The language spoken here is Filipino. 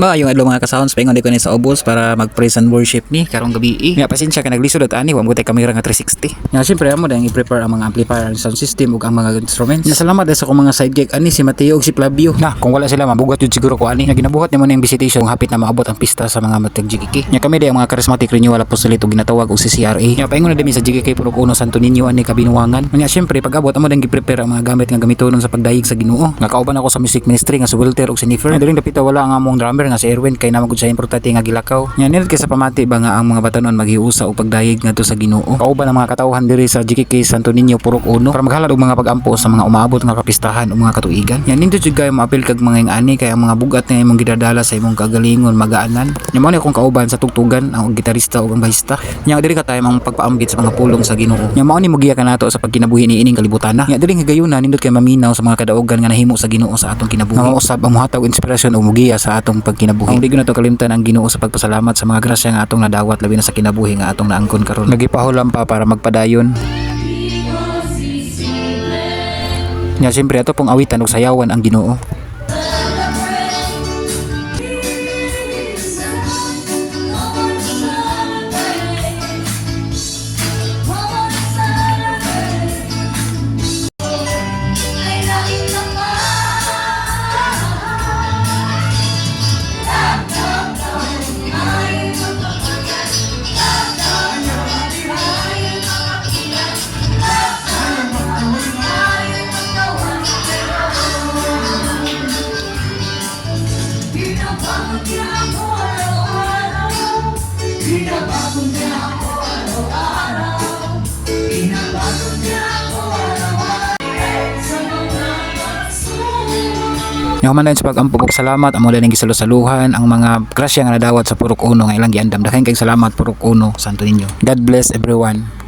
Ba yung adlaw mga kasahons paingon di ko ni sa ubos para mag-praise and worship ni karong gabi. Nga pasensya ka naglisod at ani wa mo tay kamera nga 360. Nga syempre amo dang i-prepare ang mga amplifier, sound system ug ang mga instruments. Nga salamat sa akong mga side gig ani si Mateo ug si Flavio. Na kung wala sila mabugat yun siguro ko ani. Nga ginabuhat nimo na yung visitation hapit na maabot ang pista sa mga matag GKK. Nga kami day ang mga charismatic renewal apostolate ug ginatawag og CCRA. Nga paingon na dimi sa GKK Purok Uno Santo Niño ani kabinuwangan. Nga syempre pag-abot amo dang gi-prepare ang mga gamit nga gamitonon sa pagdayeg sa Ginoo. Nga kauban ako sa music ministry nga si Walter ug si Nifer. Daling dapita wala ang among drummer nga si Erwin kay namagud sa importante nga gilakaw. Nya nilad kay sa pamati ba nga ang mga batanon maghiusa og pagdayeg ngadto sa Ginoo. Kauban ang mga katawhan diri sa GKK Santo Niño Purok Uno para maghalad og mga pag-ampo sa mga umaabot nga kapistahan o mga katuigan. Nya nindot jud kay maapil kag mga ingani kay ang mga bugat nga imong gidadala sa imong kagalingon magaanan. Nya mao ni akong kauban sa tugtugan ang gitarista ug ang bahista. Nya diri ka tayo ang pagpaambit sa mga pulong sa Ginoo. Nya mao ni mogiya kanato sa pagkinabuhi ni ining kalibutana. Nya diri higayuna nindot kay maminaw sa mga kadaogan nga nahimo sa Ginoo sa atong kinabuhi. Nga usab ang muhatag inspirasyon ug mogiya sa atong pagkinabuhi. Ang di na to kalimtan ang Ginoo sa pagpasalamat sa mga grasya nga atong nadawat labi na sa kinabuhi nga atong naangkon karon. Nagipahulam pa para magpadayon. Nya siyempre ato pong awitan ug sayawan ang Ginoo. Yung man sa pag-ampog salamat amo din gisalusaluhan ang mga grasya nga nadawat sa Purok Uno nga ilang giandam. Daghang kay salamat Purok Uno Santo Niño. God bless everyone.